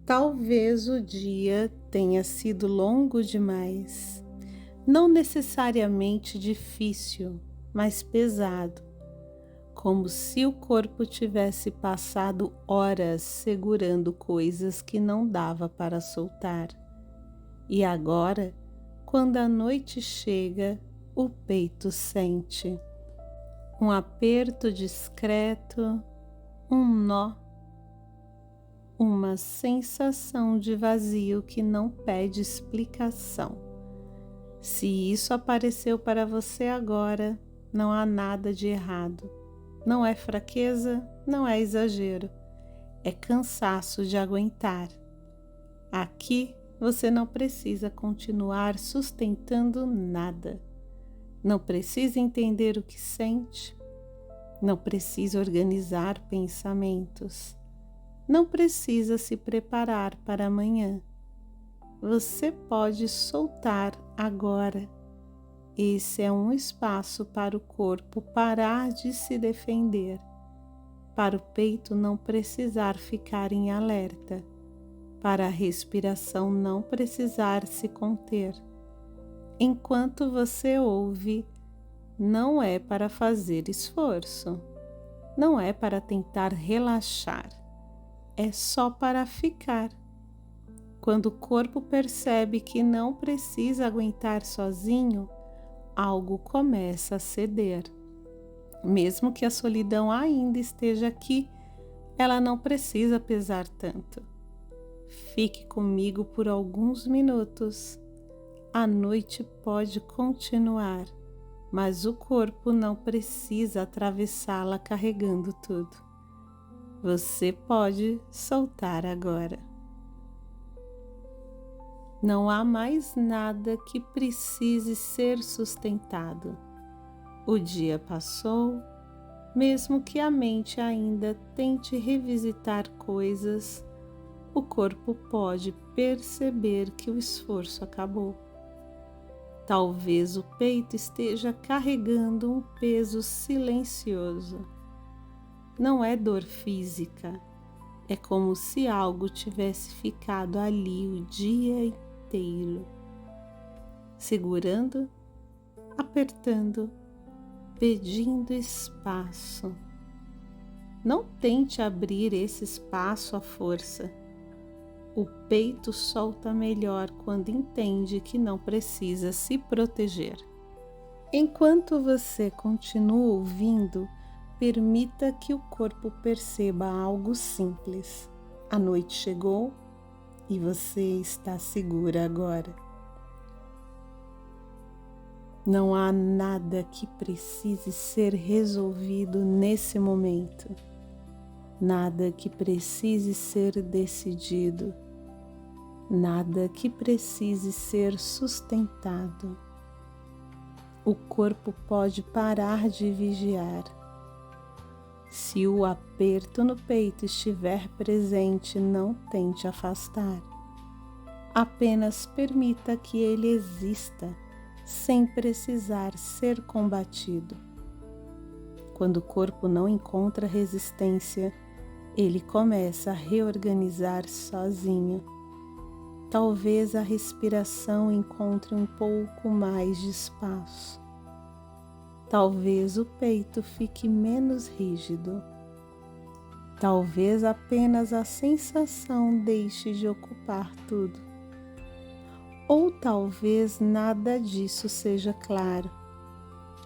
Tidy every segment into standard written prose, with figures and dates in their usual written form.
Talvez o dia tenha sido longo demais, não necessariamente difícil, mas pesado, como se o corpo tivesse passado horas segurando coisas que não dava para soltar. E agora, quando a noite chega, o peito sente um aperto discreto, um nó, uma sensação de vazio que não pede explicação. Se isso apareceu para você agora, não há nada de errado. Não é fraqueza, não é exagero. É cansaço de aguentar. Aqui você não precisa continuar sustentando nada. Não precisa entender o que sente. Não precisa organizar pensamentos. Não precisa se preparar para amanhã. Você pode soltar agora. Esse é um espaço para o corpo parar de se defender, para o peito não precisar ficar em alerta, para a respiração não precisar se conter. Enquanto você ouve, não é para fazer esforço, não é para tentar relaxar. É só para ficar. Quando o corpo percebe que não precisa aguentar sozinho, algo começa a ceder. Mesmo que a solidão ainda esteja aqui, ela não precisa pesar tanto. Fique comigo por alguns minutos. A noite pode continuar, mas o corpo não precisa atravessá-la carregando tudo. Você pode soltar agora. Não há mais nada que precise ser sustentado. O dia passou, mesmo que a mente ainda tente revisitar coisas, o corpo pode perceber que o esforço acabou. Talvez o peito esteja carregando um peso silencioso. Não é dor física, é como se algo tivesse ficado ali o dia inteiro, segurando, apertando, pedindo espaço. Não tente abrir esse espaço à força. O peito solta melhor quando entende que não precisa se proteger. Enquanto você continua ouvindo, permita que o corpo perceba algo simples. A noite chegou e você está segura agora. Não há nada que precise ser resolvido nesse momento. Nada que precise ser decidido. Nada que precise ser sustentado. O corpo pode parar de vigiar. Se o aperto no peito estiver presente, não tente afastar. Apenas permita que ele exista, sem precisar ser combatido. Quando o corpo não encontra resistência, ele começa a reorganizar sozinho. Talvez a respiração encontre um pouco mais de espaço. Talvez o peito fique menos rígido. Talvez apenas a sensação deixe de ocupar tudo. Ou talvez nada disso seja claro,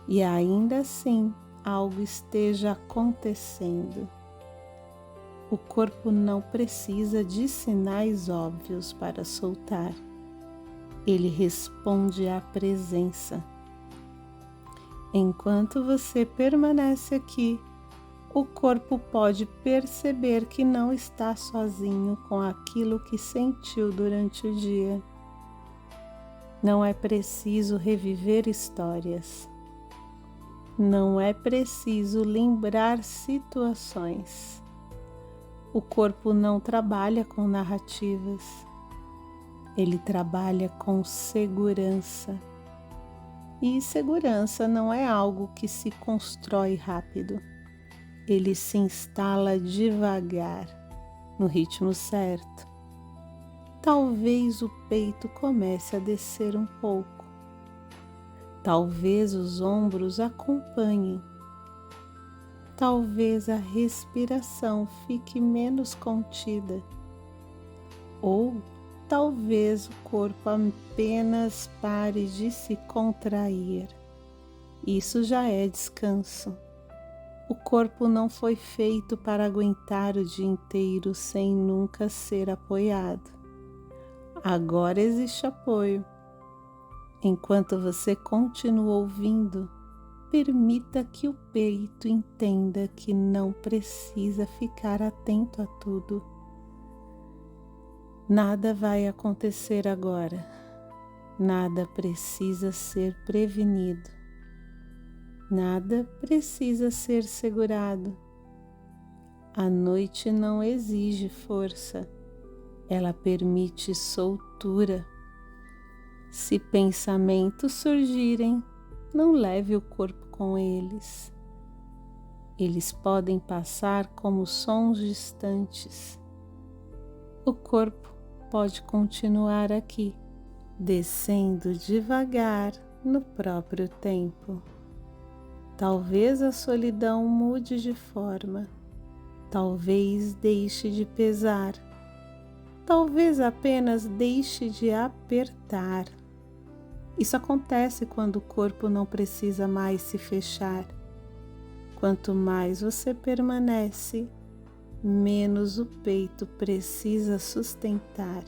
e ainda assim algo esteja acontecendo. O corpo não precisa de sinais óbvios para soltar. Ele responde à presença. Enquanto você permanece aqui, o corpo pode perceber que não está sozinho com aquilo que sentiu durante o dia. Não é preciso reviver histórias. Não é preciso lembrar situações. O corpo não trabalha com narrativas. Ele trabalha com segurança. E segurança não é algo que se constrói rápido. Ele se instala devagar, no ritmo certo, talvez o peito comece a descer um pouco. Talvez os ombros acompanhem. Talvez a respiração fique menos contida. Ou talvez o corpo apenas pare de se contrair. Isso já é descanso. O corpo não foi feito para aguentar o dia inteiro sem nunca ser apoiado. Agora existe apoio. Enquanto você continua ouvindo, permita que o peito entenda que não precisa ficar atento a tudo. Nada vai acontecer agora. Nada precisa ser prevenido. Nada precisa ser segurado. A noite não exige força. Ela permite soltura. Se pensamentos surgirem, não leve o corpo com eles. Eles podem passar como sons distantes. O corpo pode continuar aqui, descendo devagar no próprio tempo. Talvez a solidão mude de forma. Talvez deixe de pesar. Talvez apenas deixe de apertar. Isso acontece quando o corpo não precisa mais se fechar. Quanto mais você permanece, menos o peito precisa sustentar.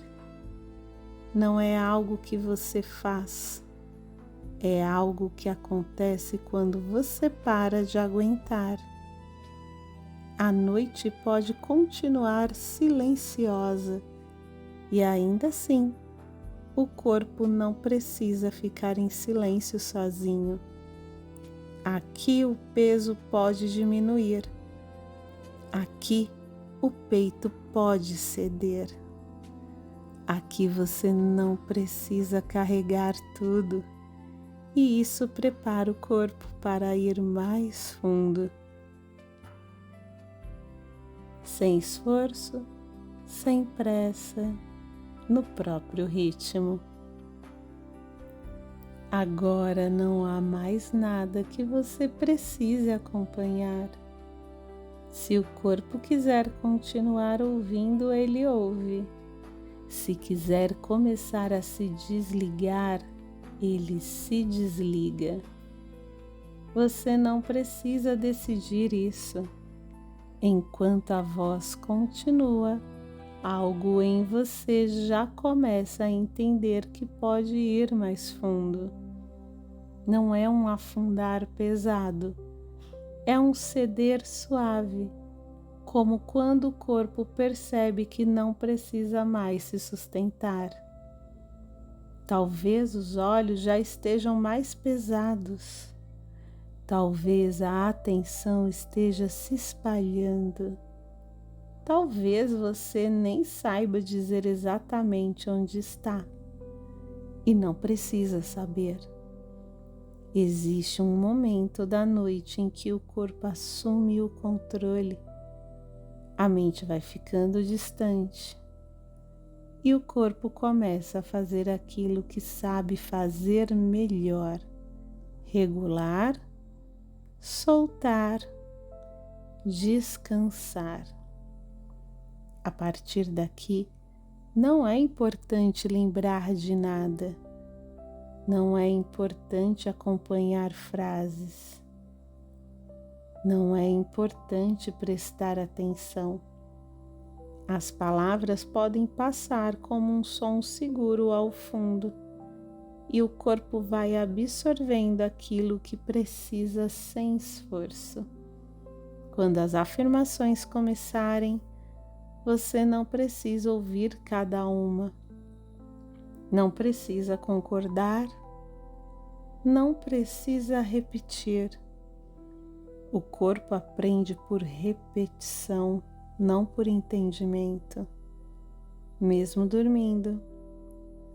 Não é algo que você faz, é algo que acontece quando você para de aguentar. A noite pode continuar silenciosa e ainda assim, o corpo não precisa ficar em silêncio sozinho. Aqui o peso pode diminuir. Aqui o peito pode ceder. Aqui você não precisa carregar tudo. E isso prepara o corpo para ir mais fundo. Sem esforço, sem pressa, no próprio ritmo. Agora não há mais nada que você precise acompanhar. Se o corpo quiser continuar ouvindo, ele ouve. Se quiser começar a se desligar, ele se desliga. Você não precisa decidir isso. Enquanto a voz continua, algo em você já começa a entender que pode ir mais fundo. Não é um afundar pesado, é um ceder suave, como quando o corpo percebe que não precisa mais se sustentar. Talvez os olhos já estejam mais pesados. Talvez a atenção esteja se espalhando. Talvez você nem saiba dizer exatamente onde está. E não precisa saber. Existe um momento da noite em que o corpo assume o controle. A mente vai ficando distante. E o corpo começa a fazer aquilo que sabe fazer melhor. Regular, soltar, descansar. A partir daqui, não é importante lembrar de nada. Não é importante acompanhar frases. Não é importante prestar atenção. As palavras podem passar como um som seguro ao fundo e o corpo vai absorvendo aquilo que precisa sem esforço. Quando as afirmações começarem, você não precisa ouvir cada uma. Não precisa concordar, não precisa repetir. O corpo aprende por repetição, não por entendimento. Mesmo dormindo,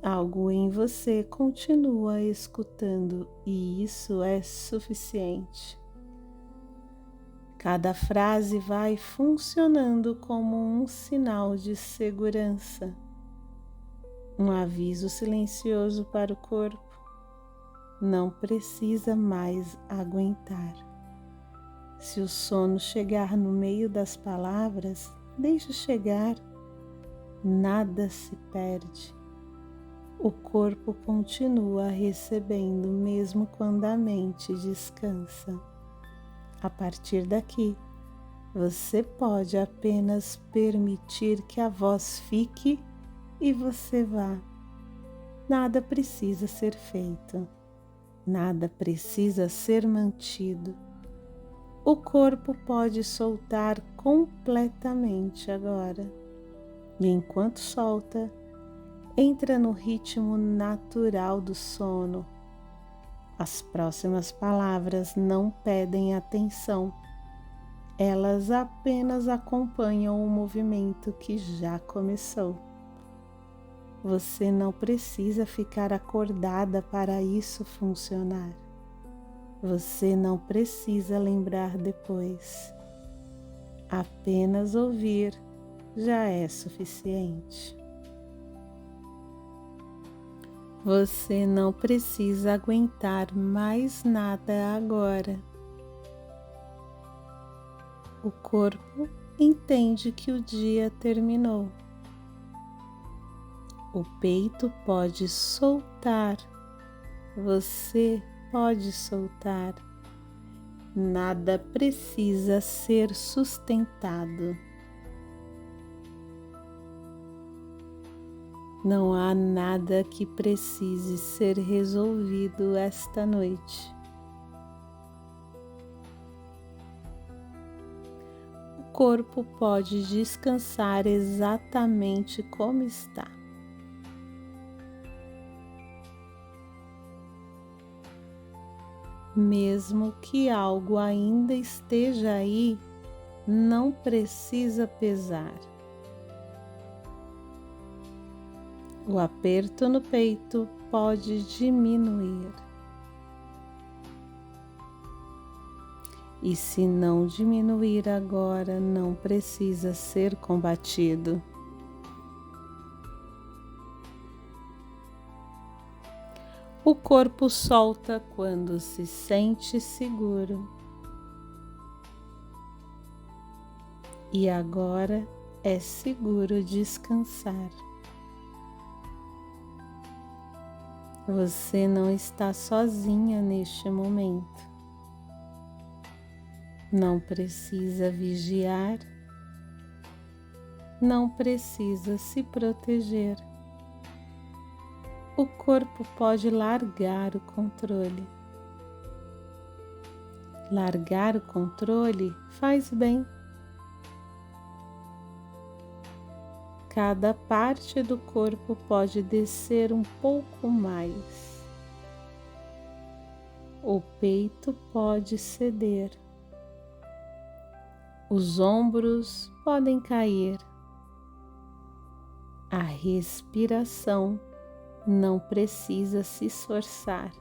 algo em você continua escutando e isso é suficiente. Cada frase vai funcionando como um sinal de segurança. Um aviso silencioso para o corpo. Não precisa mais aguentar. Se o sono chegar no meio das palavras, deixe chegar. Nada se perde. O corpo continua recebendo mesmo quando a mente descansa. A partir daqui, você pode apenas permitir que a voz fique e você vá. Nada precisa ser feito. Nada precisa ser mantido. O corpo pode soltar completamente agora. E enquanto solta, entra no ritmo natural do sono. As próximas palavras não pedem atenção. Elas apenas acompanham o movimento que já começou. Você não precisa ficar acordada para isso funcionar. Você não precisa lembrar depois. Apenas ouvir já é suficiente. Você não precisa aguentar mais nada agora. O corpo entende que o dia terminou. O peito pode soltar. Você pode soltar. Nada precisa ser sustentado. Não há nada que precise ser resolvido esta noite. O corpo pode descansar exatamente como está. Mesmo que algo ainda esteja aí, não precisa pesar. O aperto no peito pode diminuir. E se não diminuir agora, não precisa ser combatido. O corpo solta quando se sente seguro. E agora é seguro descansar. Você não está sozinha neste momento. Não precisa vigiar. Não precisa se proteger. O corpo pode largar o controle. Largar o controle faz bem. Cada parte do corpo pode descer um pouco mais. O peito pode ceder. Os ombros podem cair. A respiração não precisa se esforçar.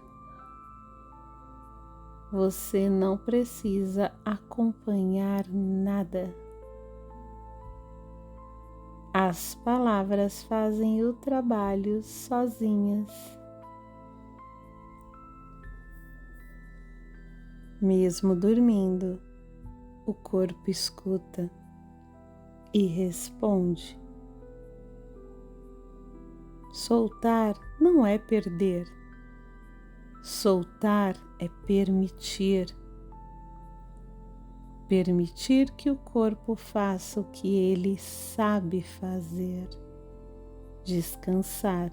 Você não precisa acompanhar nada. As palavras fazem o trabalho sozinhas. Mesmo dormindo, o corpo escuta e responde. Soltar não é perder. Soltar é permitir. Permitir que o corpo faça o que ele sabe fazer. Descansar.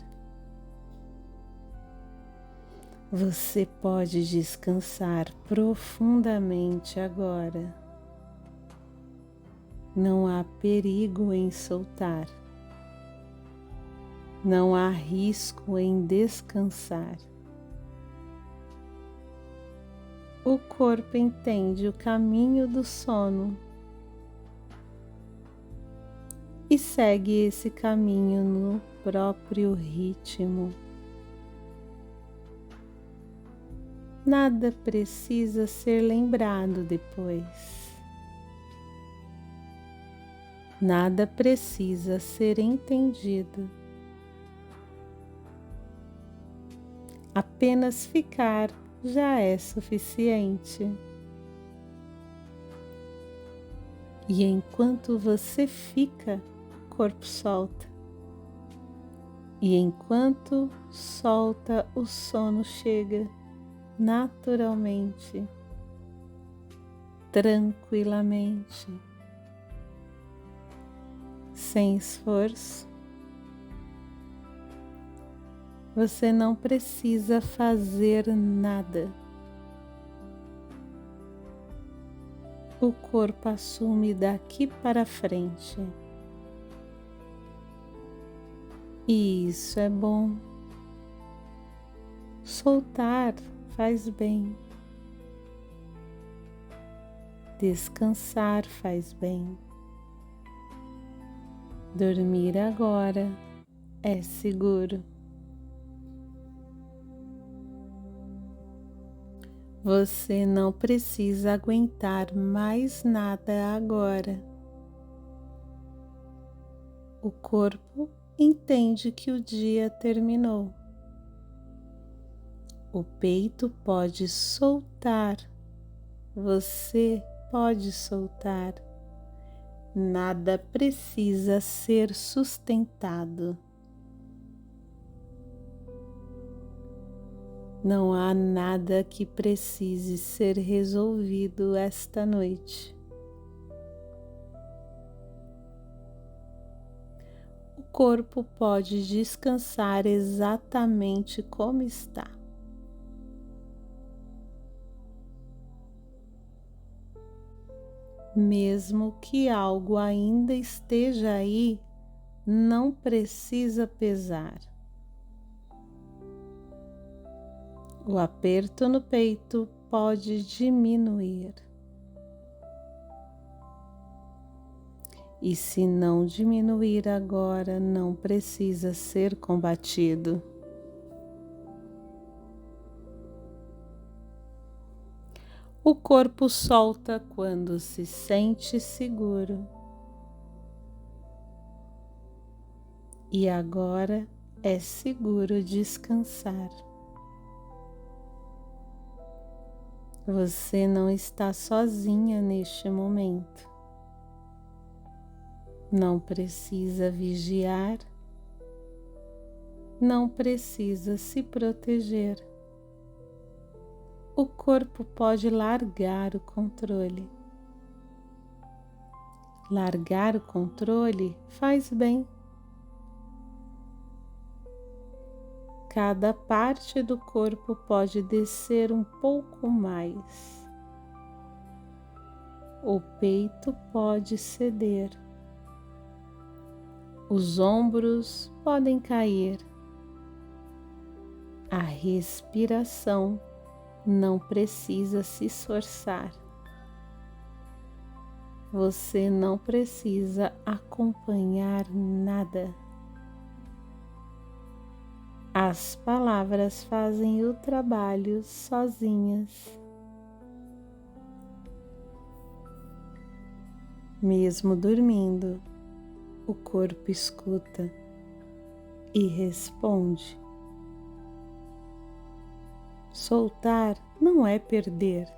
Você pode descansar profundamente agora. Não há perigo em soltar. Não há risco em descansar. O corpo entende o caminho do sono e segue esse caminho no próprio ritmo. Nada precisa ser lembrado depois. Nada precisa ser entendido. Apenas ficar já é suficiente. E enquanto você fica, o corpo solta. E enquanto solta, o sono chega naturalmente, tranquilamente, sem esforço. Você não precisa fazer nada. O corpo assume daqui para frente. E isso é bom. Soltar faz bem. Descansar faz bem. Dormir agora é seguro. Você não precisa aguentar mais nada agora. O corpo entende que o dia terminou. O peito pode soltar. Você pode soltar. Nada precisa ser sustentado. Não há nada que precise ser resolvido esta noite. O corpo pode descansar exatamente como está. Mesmo que algo ainda esteja aí, não precisa pesar. O aperto no peito pode diminuir. E se não diminuir agora, não precisa ser combatido. O corpo solta quando se sente seguro. E agora é seguro descansar. Você não está sozinha neste momento. Não precisa vigiar. Não precisa se proteger. O corpo pode largar o controle. Largar o controle faz bem. Cada parte do corpo pode descer um pouco mais. O peito pode ceder. Os ombros podem cair. A respiração não precisa se esforçar. Você não precisa acompanhar nada. As palavras fazem o trabalho sozinhas. Mesmo dormindo, o corpo escuta e responde. Soltar não é perder.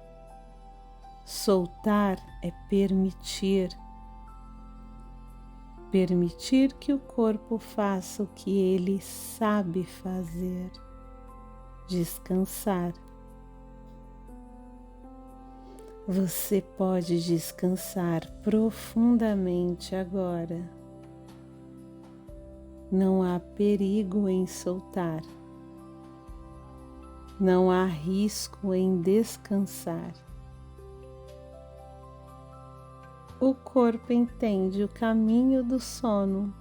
Soltar é permitir. Permitir que o corpo faça o que ele sabe fazer. Descansar. Você pode descansar profundamente agora. Não há perigo em soltar. Não há risco em descansar. O corpo entende o caminho do sono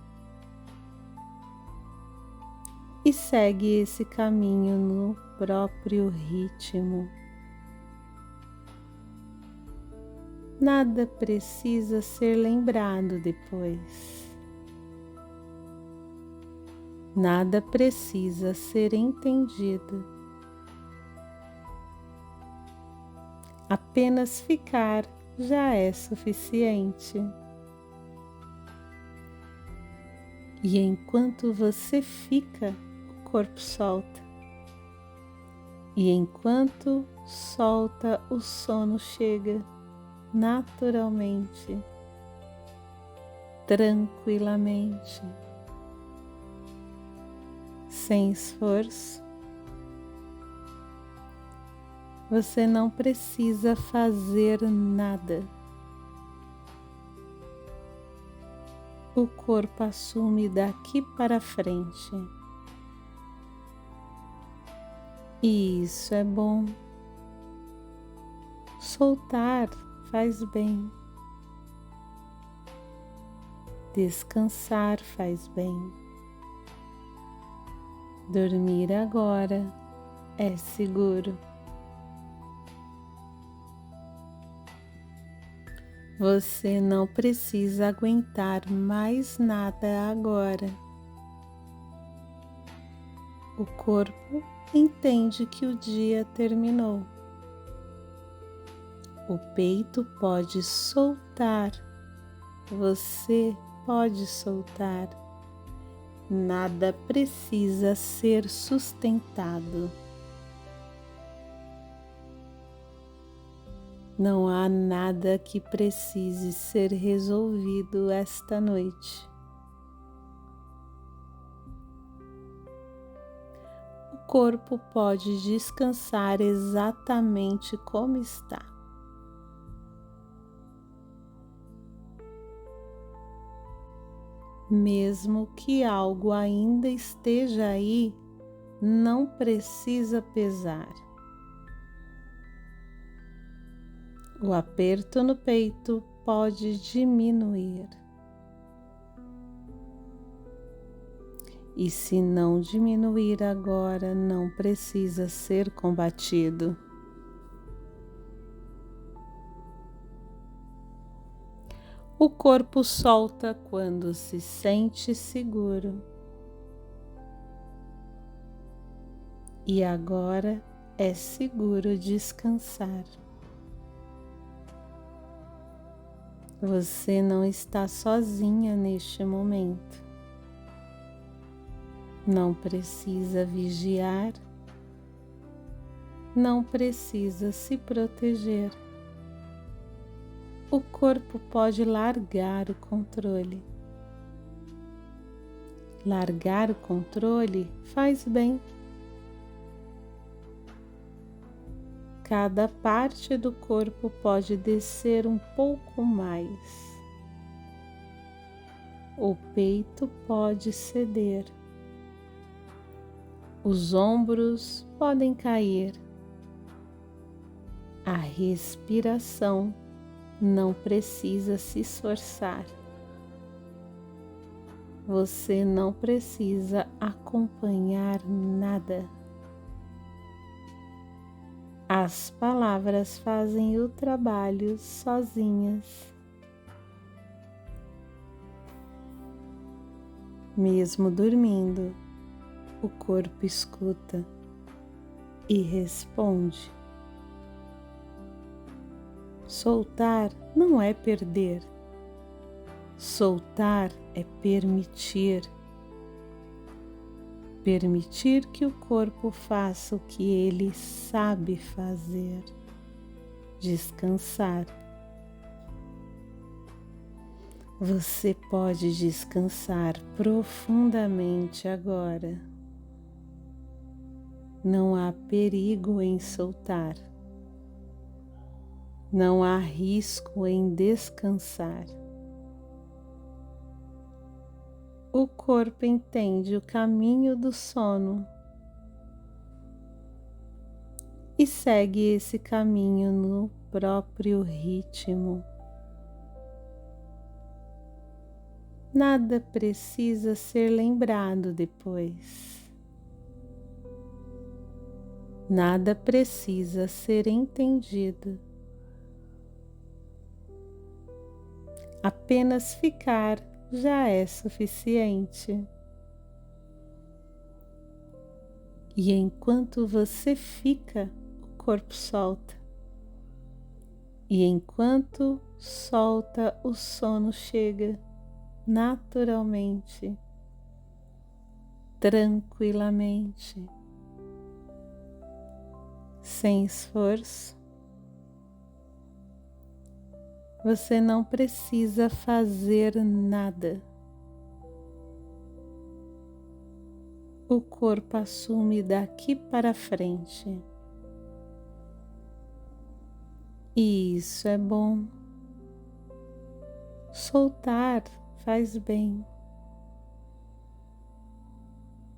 e segue esse caminho no próprio ritmo. Nada precisa ser lembrado depois. Nada precisa ser entendido. Apenas ficar já é suficiente. E enquanto você fica, o corpo solta. E enquanto solta, o sono chega naturalmente, tranquilamente, sem esforço. Você não precisa fazer nada. O corpo assume daqui para frente. E isso é bom. Soltar faz bem. Descansar faz bem. Dormir agora é seguro. Você não precisa aguentar mais nada agora. O corpo entende que o dia terminou. O peito pode soltar. Você pode soltar. Nada precisa ser sustentado. Não há nada que precise ser resolvido esta noite. O corpo pode descansar exatamente como está. Mesmo que algo ainda esteja aí, não precisa pesar. O aperto no peito pode diminuir. E se não diminuir agora, não precisa ser combatido. O corpo solta quando se sente seguro. E agora é seguro descansar. Você não está sozinha neste momento. Não precisa vigiar, não precisa se proteger. O corpo pode largar o controle. Largar o controle faz bem. Cada parte do corpo pode descer um pouco mais. O peito pode ceder. Os ombros podem cair. A respiração não precisa se esforçar. Você não precisa acompanhar nada. As palavras fazem o trabalho sozinhas. Mesmo dormindo, o corpo escuta e responde. Soltar não é perder. Soltar é permitir. Permitir que o corpo faça o que ele sabe fazer. Descansar. Você pode descansar profundamente agora. Não há perigo em soltar. Não há risco em descansar. O corpo entende o caminho do sono e segue esse caminho no próprio ritmo. Nada precisa ser lembrado depois. Nada precisa ser entendido. Apenas ficar já é suficiente. E enquanto você fica, o corpo solta. E enquanto solta, o sono chega naturalmente, tranquilamente. sem esforço. Você não precisa fazer nada. O corpo assume daqui para frente. E isso é bom. Soltar faz bem.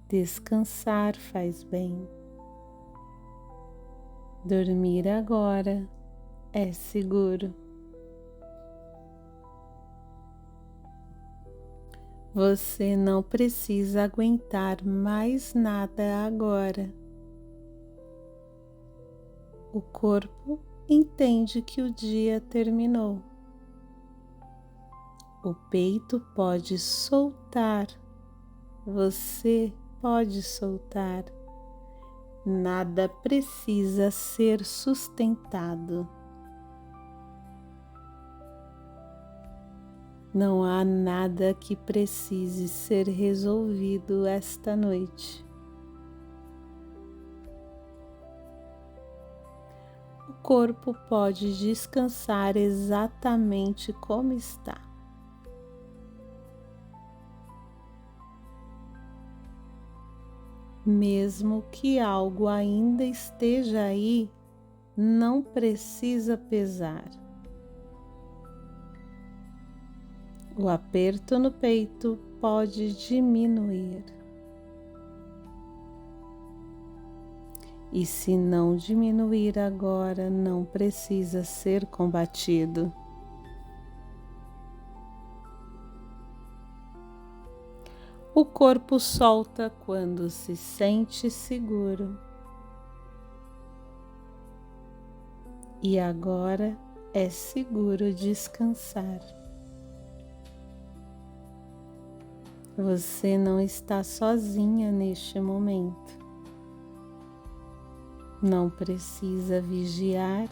Descansar faz bem. Dormir agora é seguro. Você não precisa aguentar mais nada agora. O corpo entende que o dia terminou. O peito pode soltar. Você pode soltar. Nada precisa ser sustentado. Não há nada que precise ser resolvido esta noite. O corpo pode descansar exatamente como está. Mesmo que algo ainda esteja aí, não precisa pesar. O aperto no peito pode diminuir. E se não diminuir agora, não precisa ser combatido. O corpo solta quando se sente seguro. E agora é seguro descansar. Você não está sozinha neste momento. Não precisa vigiar.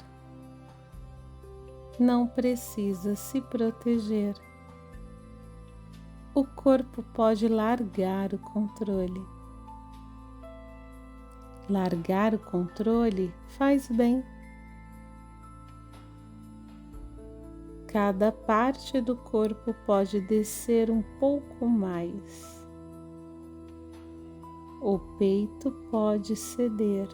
Não precisa se proteger. O corpo pode largar o controle. Largar o controle faz bem. Cada parte do corpo pode descer um pouco mais. O peito pode ceder.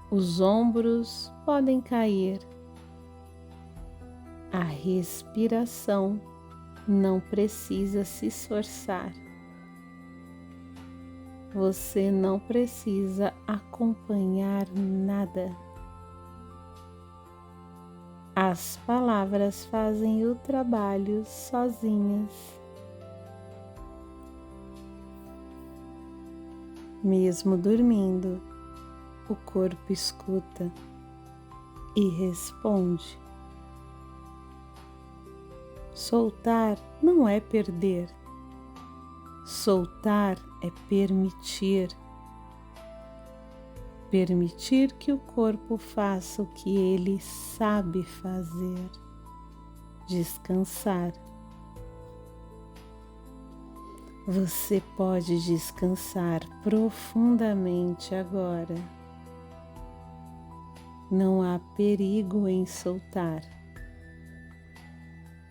Os ombros podem cair. A respiração não precisa se esforçar. Você não precisa acompanhar nada. As palavras fazem o trabalho sozinhas. Mesmo dormindo, o corpo escuta e responde. Soltar não é perder. Soltar é permitir. Permitir que o corpo faça o que ele sabe fazer. Descansar. Você pode descansar profundamente agora. Não há perigo em soltar.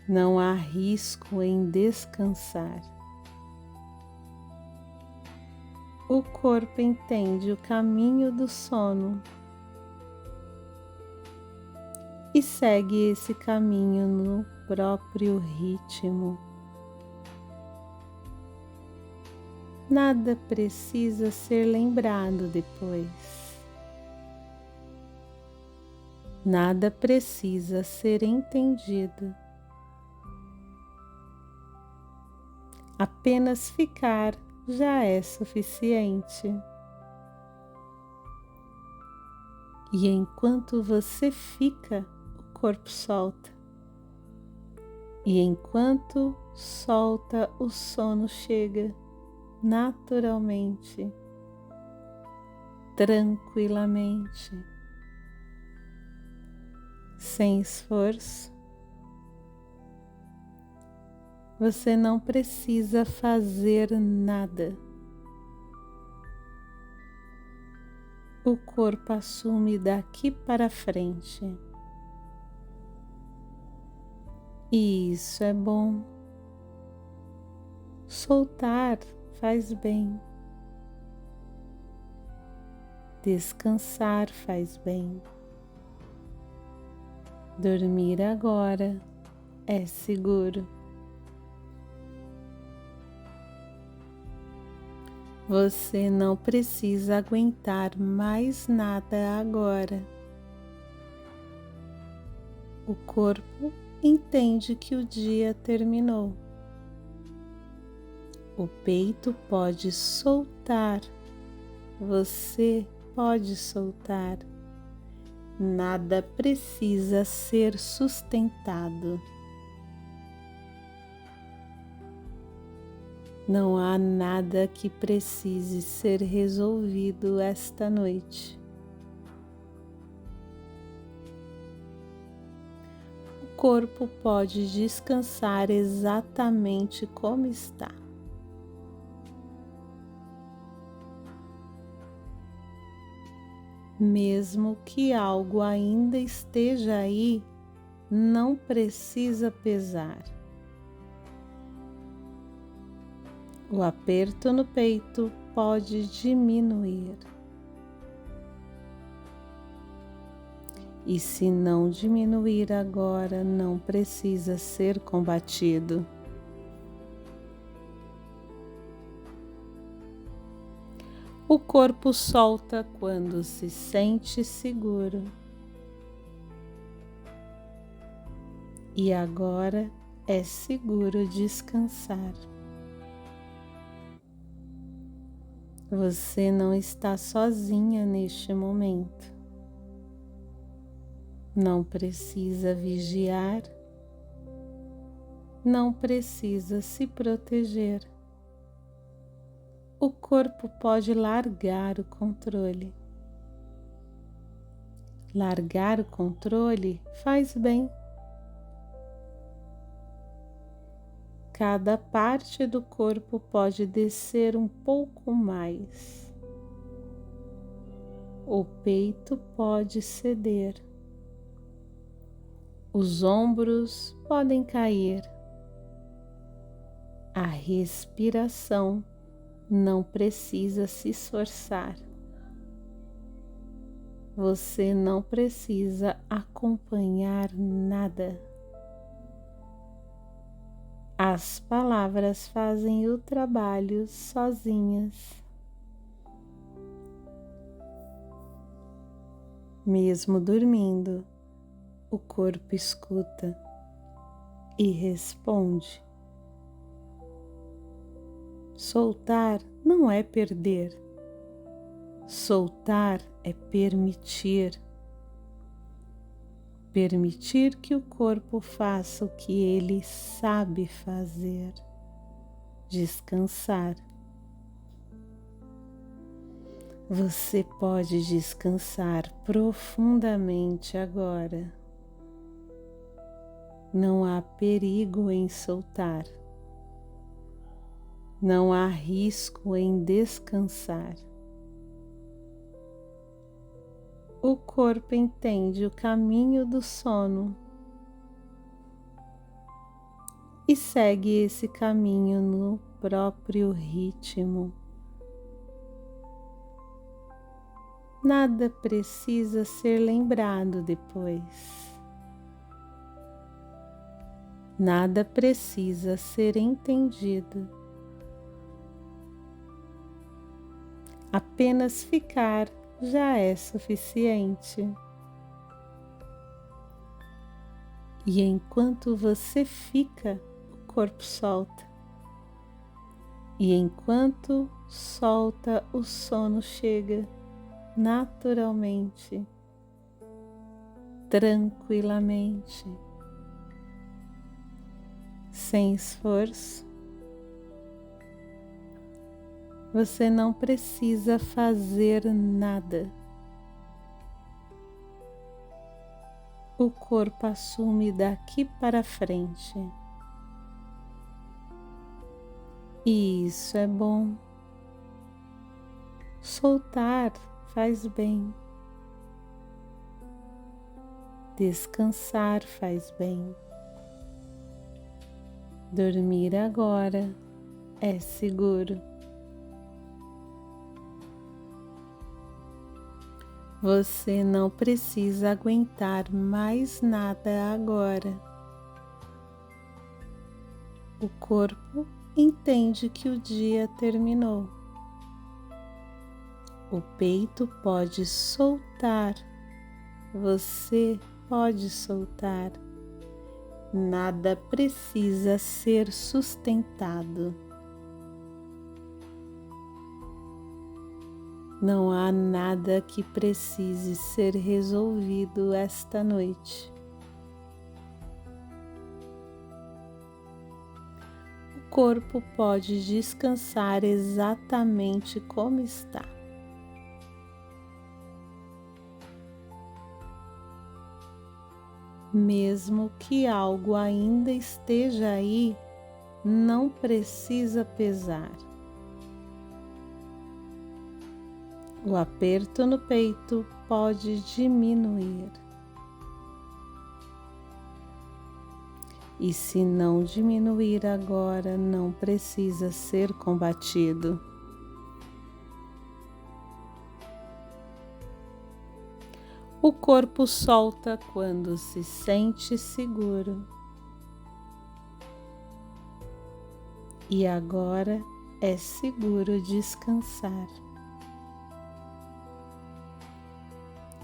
Não há risco em descansar. O corpo entende o caminho do sono e segue esse caminho no próprio ritmo. Nada precisa ser lembrado depois. Nada precisa ser entendido. Apenas ficar já é suficiente. E enquanto você fica, o corpo solta. E enquanto solta, o sono chega naturalmente, tranquilamente, sem esforço. Você não precisa fazer nada. o corpo assume daqui para frente. E isso é bom. Soltar faz bem. Descansar faz bem. Dormir agora é seguro. Você não precisa aguentar mais nada agora. O corpo entende que o dia terminou. O peito pode soltar. Você pode soltar. Nada precisa ser sustentado. Não há nada que precise ser resolvido esta noite. O corpo pode descansar exatamente como está. Mesmo que algo ainda esteja aí, não precisa pesar. O aperto no peito pode diminuir. E se não diminuir agora, não precisa ser combatido. O corpo solta quando se sente seguro. E agora é seguro descansar. Você não está sozinha neste momento. Não precisa vigiar. Não precisa se proteger. O corpo pode largar o controle. Largar o controle faz bem. Cada parte do corpo pode descer um pouco mais. O peito pode ceder. Os ombros podem cair. A respiração não precisa se esforçar. Você não precisa acompanhar nada. As palavras fazem o trabalho sozinhas. Mesmo dormindo, o corpo escuta e responde. Soltar não é perder. Soltar é permitir. Permitir que o corpo faça o que ele sabe fazer. Descansar. Você pode descansar profundamente agora. Não há perigo em soltar. Não há risco em descansar. O corpo entende o caminho do sono e segue esse caminho no próprio ritmo. Nada precisa ser lembrado depois. Nada precisa ser entendido. Apenas ficar já é suficiente. E enquanto você fica, o corpo solta. E enquanto solta, o sono chega naturalmente, tranquilamente, sem esforço. Você não precisa fazer nada. O corpo assume daqui para frente. E isso é bom. Soltar faz bem. Descansar faz bem. Dormir agora é seguro. Você não precisa aguentar mais nada agora. O corpo entende que o dia terminou. O peito pode soltar. Você pode soltar. Nada precisa ser sustentado. Não há nada que precise ser resolvido esta noite. O corpo pode descansar exatamente como está. Mesmo que algo ainda esteja aí, não precisa pesar. O aperto no peito pode diminuir. E se não diminuir agora, não precisa ser combatido. O corpo solta quando se sente seguro. E agora é seguro descansar.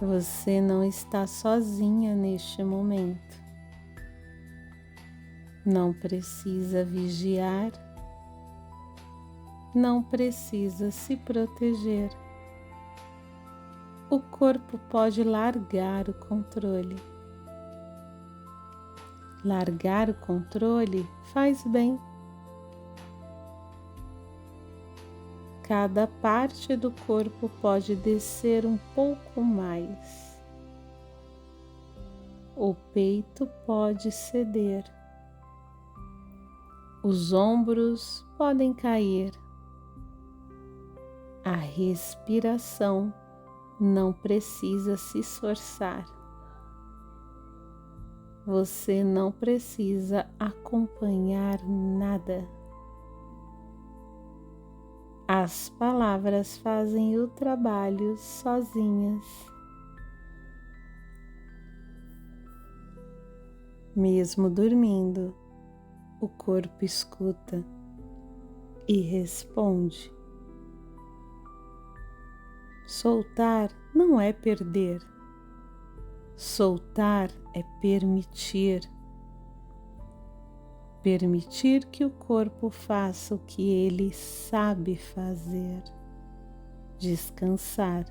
Você não está sozinha neste momento. Não precisa vigiar. Não precisa se proteger. O corpo pode largar o controle. Largar o controle faz bem. Cada parte do corpo pode descer um pouco mais. O peito pode ceder. Os ombros podem cair. A respiração não precisa se esforçar. Você não precisa acompanhar nada. As palavras fazem o trabalho sozinhas. Mesmo dormindo, o corpo escuta e responde. Soltar não é perder. Soltar é permitir. Permitir que o corpo faça o que ele sabe fazer. Descansar.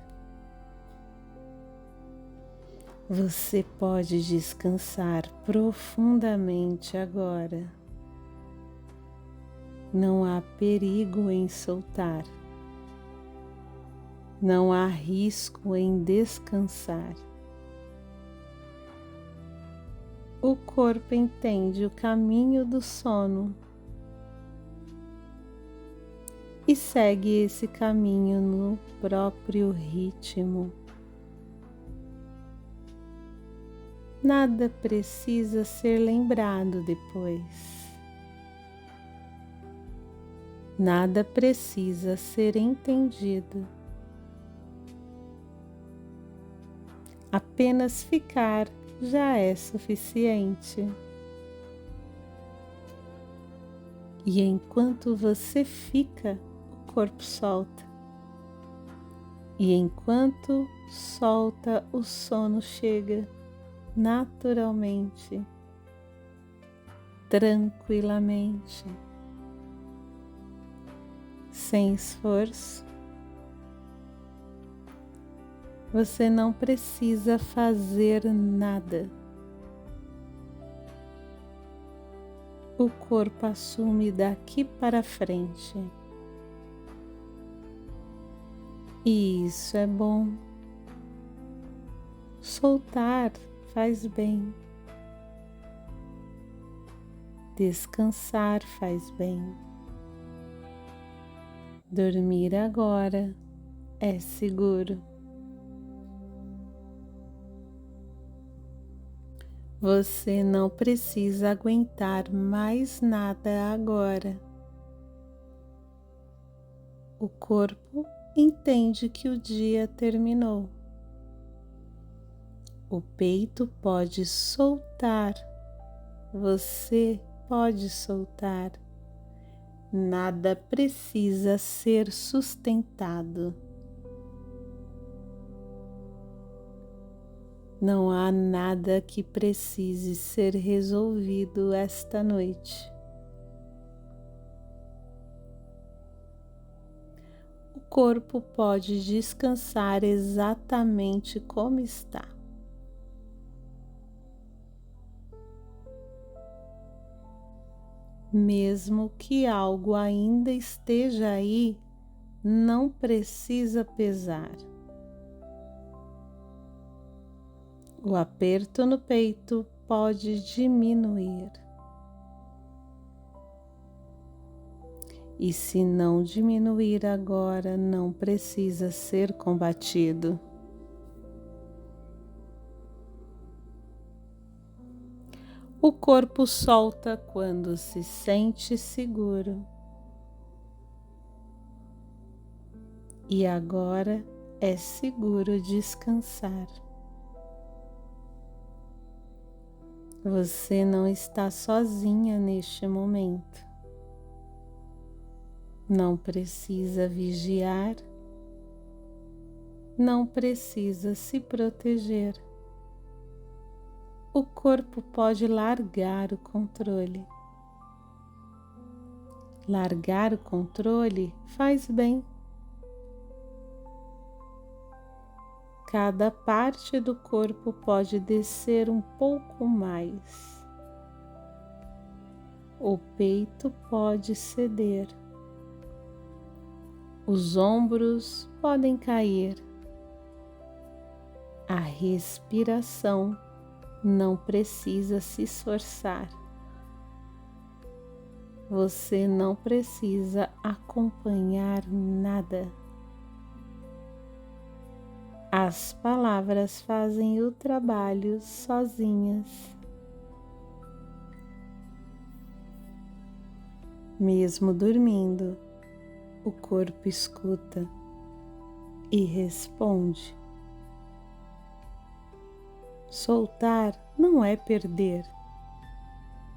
Você pode descansar profundamente agora. Não há perigo em soltar. Não há risco em descansar. O corpo entende o caminho do sono e segue esse caminho no próprio ritmo. Nada precisa ser lembrado depois. Nada precisa ser entendido. Apenas ficar já é suficiente. E enquanto você fica, o corpo solta. E enquanto solta, o sono chega naturalmente, tranquilamente, sem esforço. Você não precisa fazer nada. O corpo assume daqui para frente. E isso é bom. Soltar faz bem. Descansar faz bem. Dormir agora é seguro. Você não precisa aguentar mais nada agora. O corpo entende que o dia terminou. O peito pode soltar. Você pode soltar. Nada precisa ser sustentado. Não há nada que precise ser resolvido esta noite. O corpo pode descansar exatamente como está. Mesmo que algo ainda esteja aí, não precisa pesar. O aperto no peito pode diminuir. E se não diminuir agora, não precisa ser combatido. O corpo solta quando se sente seguro. E agora é seguro descansar. Você não está sozinha neste momento. Não precisa vigiar. Não precisa se proteger. O corpo pode largar o controle. Largar o controle faz bem. Cada parte do corpo pode descer um pouco mais. O peito pode ceder. Os ombros podem cair. A respiração não precisa se esforçar. Você não precisa acompanhar nada. As palavras fazem o trabalho sozinhas. Mesmo dormindo, o corpo escuta e responde. Soltar não é perder.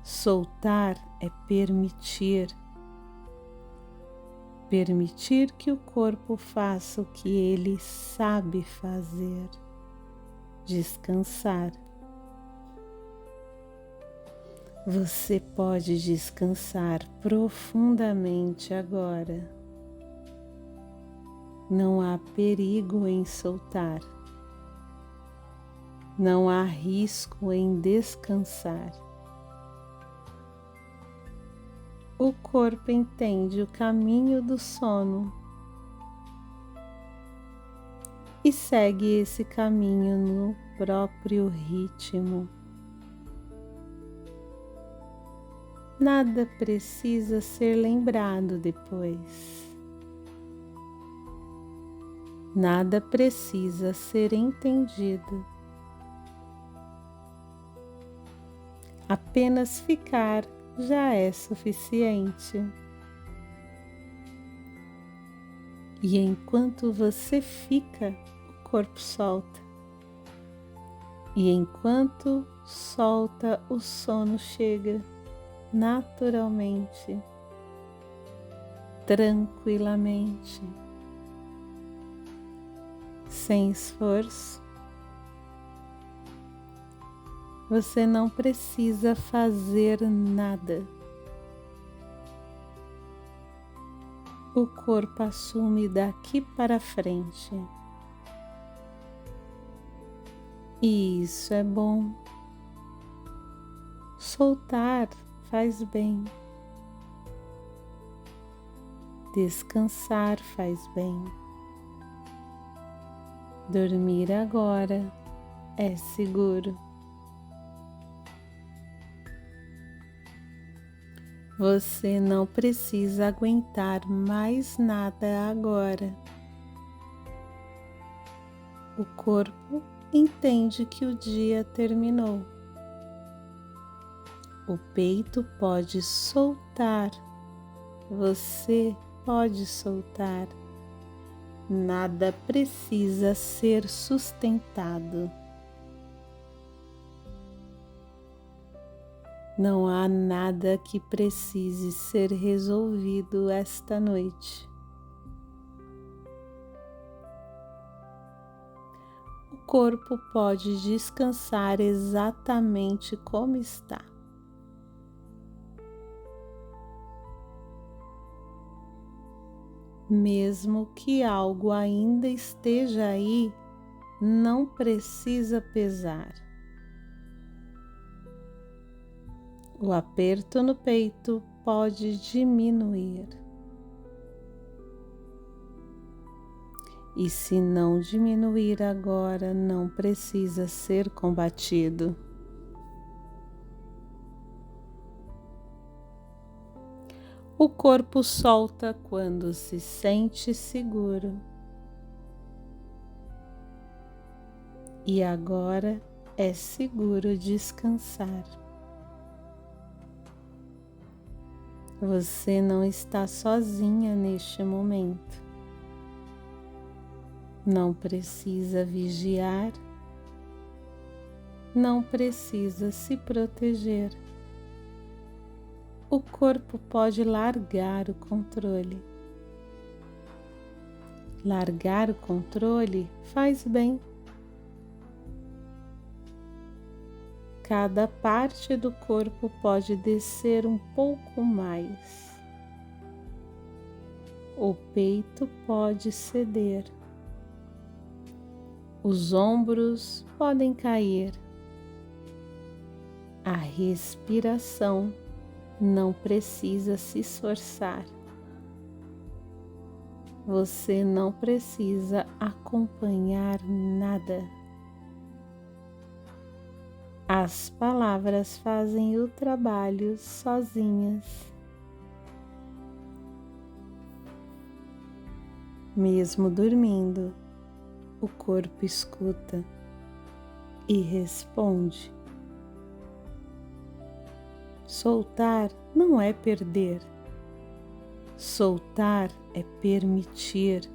Soltar é permitir. Permitir que o corpo faça o que ele sabe fazer. Descansar. Você pode descansar profundamente agora. Não há perigo em soltar. Não há risco em descansar. O corpo entende o caminho do sono e segue esse caminho no próprio ritmo. Nada precisa ser lembrado depois. Nada precisa ser entendido. Apenas ficar já é suficiente. E enquanto você fica, o corpo solta. E enquanto solta, o sono chega naturalmente, tranquilamente, sem esforço. Você não precisa fazer nada. O corpo assume daqui para frente. E isso é bom. Soltar faz bem. Descansar faz bem. Dormir agora é seguro. Você não precisa aguentar mais nada agora. O corpo entende que o dia terminou. O peito pode soltar, você pode soltar. Nada precisa ser sustentado. Não há nada que precise ser resolvido esta noite. O corpo pode descansar exatamente como está. Mesmo que algo ainda esteja aí, não precisa pesar. O aperto no peito pode diminuir. E se não diminuir agora, não precisa ser combatido. O corpo solta quando se sente seguro. E agora é seguro descansar. Você não está sozinha neste momento. Não precisa vigiar, não precisa se proteger. O corpo pode largar o controle. Largar o controle faz bem. Cada parte do corpo pode descer um pouco mais. O peito pode ceder. Os ombros podem cair. A respiração não precisa se esforçar. Você não precisa acompanhar nada. As palavras fazem o trabalho sozinhas. Mesmo dormindo, o corpo escuta e responde. Soltar não é perder. Soltar é permitir.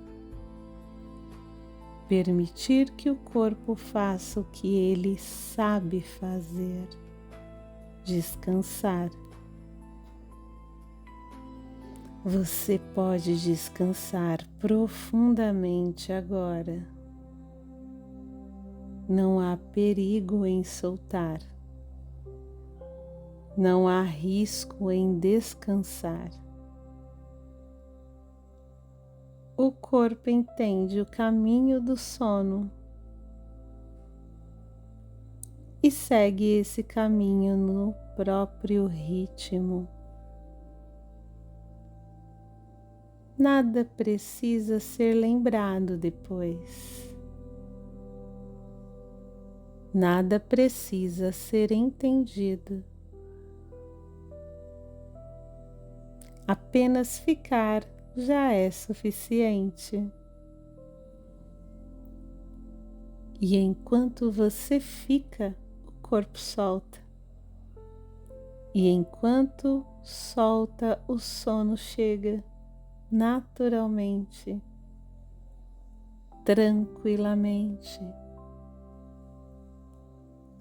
Permitir que o corpo faça o que ele sabe fazer. Descansar. Você pode descansar profundamente agora. Não há perigo em soltar. Não há risco em descansar. O corpo entende o caminho do sono e segue esse caminho no próprio ritmo. Nada precisa ser lembrado depois. Nada precisa ser entendido. Apenas ficar já é suficiente. E enquanto você fica, o corpo solta. E enquanto solta, o sono chega naturalmente, tranquilamente,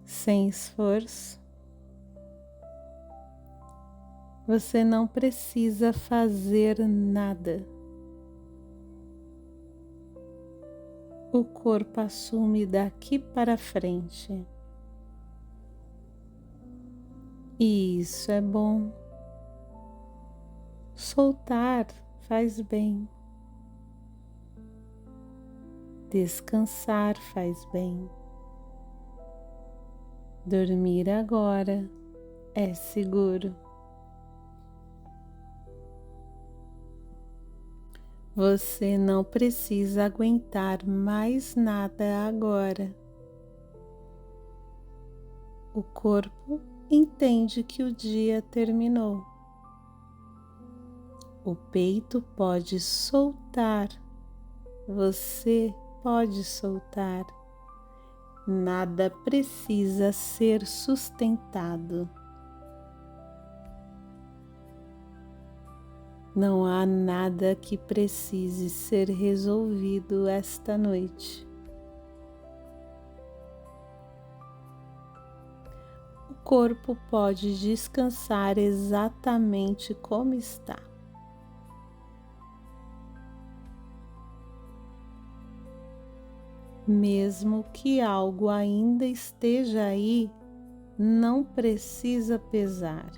sem esforço. Você não precisa fazer nada. O corpo assume daqui para frente. E isso é bom. Soltar faz bem. Descansar faz bem. Dormir agora é seguro. Você não precisa aguentar mais nada agora. O corpo entende que o dia terminou. O peito pode soltar. Você pode soltar. Nada precisa ser sustentado. Não há nada que precise ser resolvido esta noite. O corpo pode descansar exatamente como está. Mesmo que algo ainda esteja aí, não precisa pesar.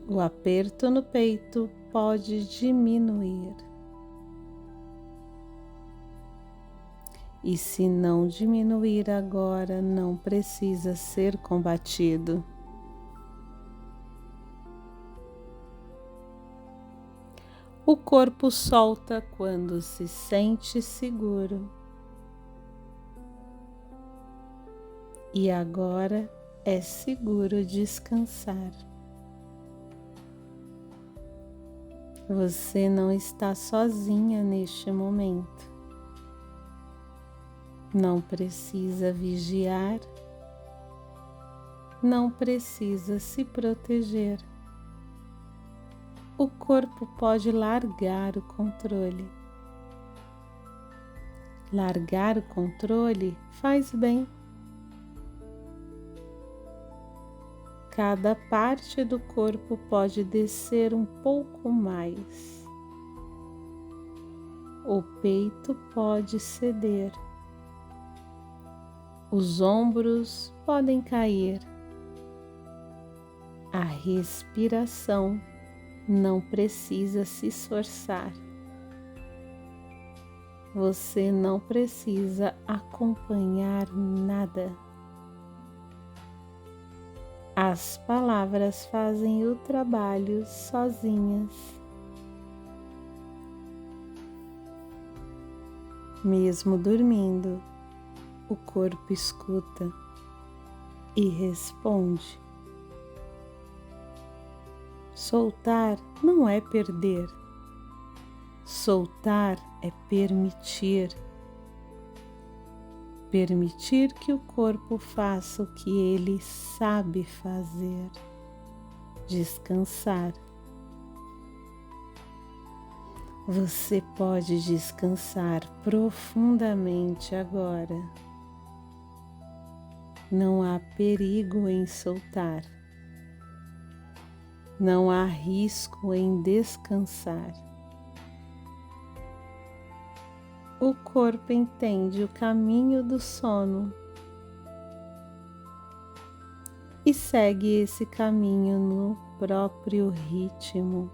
O aperto no peito pode diminuir. E se não diminuir agora, não precisa ser combatido. O corpo solta quando se sente seguro. E agora é seguro descansar. Você não está sozinha neste momento. Não precisa vigiar, não precisa se proteger. O corpo pode largar o controle. Largar o controle faz bem. Cada parte do corpo pode descer um pouco mais. O peito pode ceder. Os ombros podem cair. A respiração não precisa se esforçar. Você não precisa acompanhar nada. As palavras fazem o trabalho sozinhas. Mesmo dormindo, o corpo escuta e responde. Soltar não é perder. Soltar é permitir. Permitir que o corpo faça o que ele sabe fazer. Descansar. Você pode descansar profundamente agora. Não há perigo em soltar. Não há risco em descansar. O corpo entende o caminho do sono e segue esse caminho no próprio ritmo.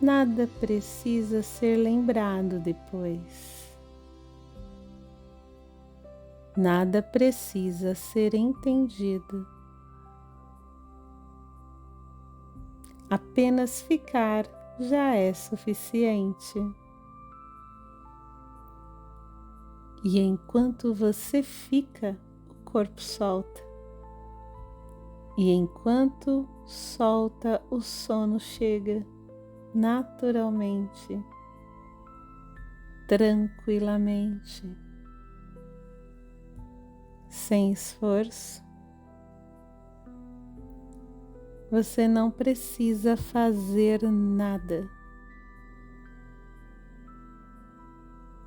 Nada precisa ser lembrado depois. Nada precisa ser entendido. Apenas ficar já é suficiente. E enquanto você fica, o corpo solta. E enquanto solta, o sono chega naturalmente, tranquilamente, sem esforço. Você não precisa fazer nada.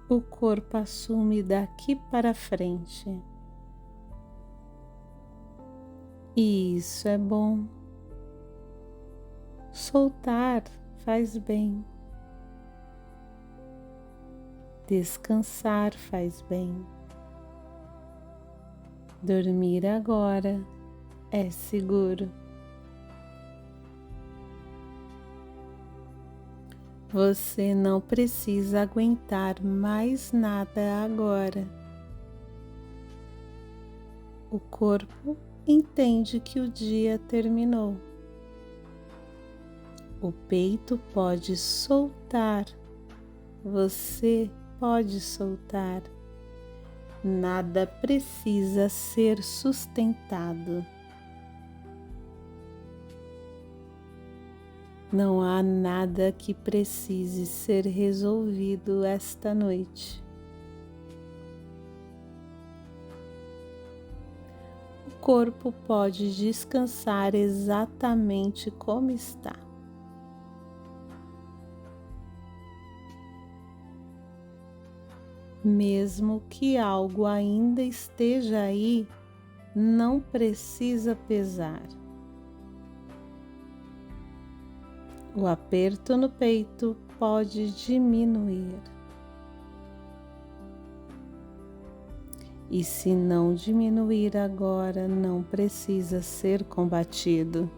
O corpo assume daqui para frente. E isso é bom. Soltar faz bem. Descansar faz bem. Dormir agora é seguro. Você não precisa aguentar mais nada agora. O corpo entende que o dia terminou. O peito pode soltar. Você pode soltar. Nada precisa ser sustentado. Não há nada que precise ser resolvido esta noite. O corpo pode descansar exatamente como está. Mesmo que algo ainda esteja aí, não precisa pesar. O aperto no peito pode diminuir. E se não diminuir agora, não precisa ser combatido.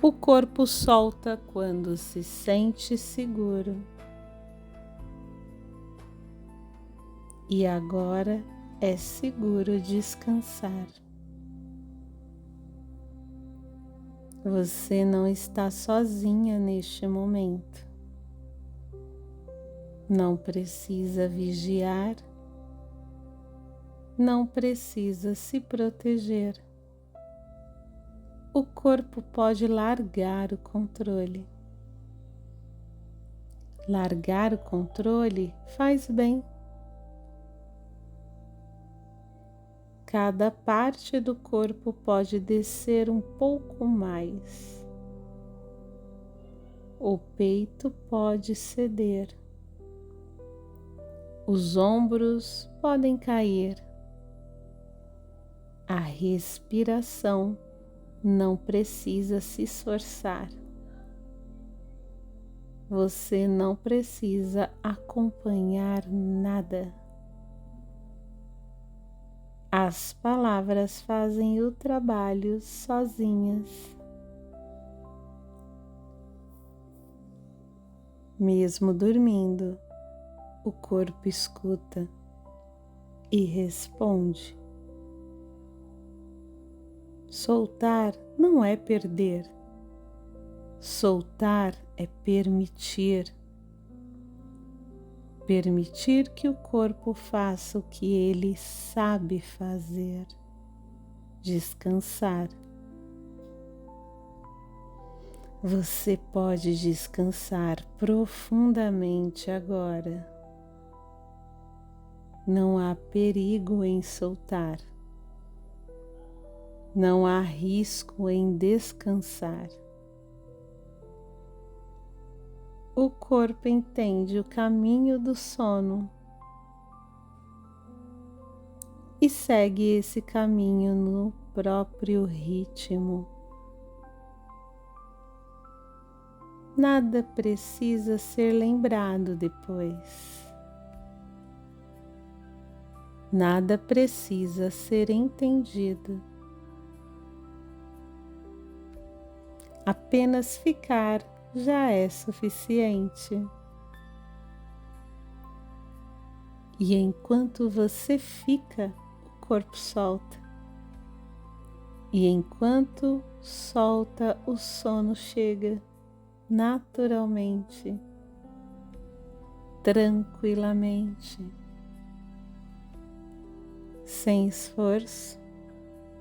O corpo solta quando se sente seguro. E agora é seguro descansar. Você não está sozinha neste momento. Não precisa vigiar. Não precisa se proteger. O corpo pode largar o controle. Largar o controle faz bem. Cada parte do corpo pode descer um pouco mais. O peito pode ceder. Os ombros podem cair. A respiração não precisa se esforçar. Você não precisa acompanhar nada. As palavras fazem o trabalho sozinhas. Mesmo dormindo, o corpo escuta e responde. Soltar não é perder. Soltar é permitir. Permitir que o corpo faça o que ele sabe fazer. Descansar. Você pode descansar profundamente agora. Não há perigo em soltar. Não há risco em descansar. O corpo entende o caminho do sono e segue esse caminho no próprio ritmo. Nada precisa ser lembrado depois. Nada precisa ser entendido. Apenas ficar já é suficiente. E enquanto você fica, o corpo solta. E enquanto solta, o sono chega naturalmente, tranquilamente, sem esforço,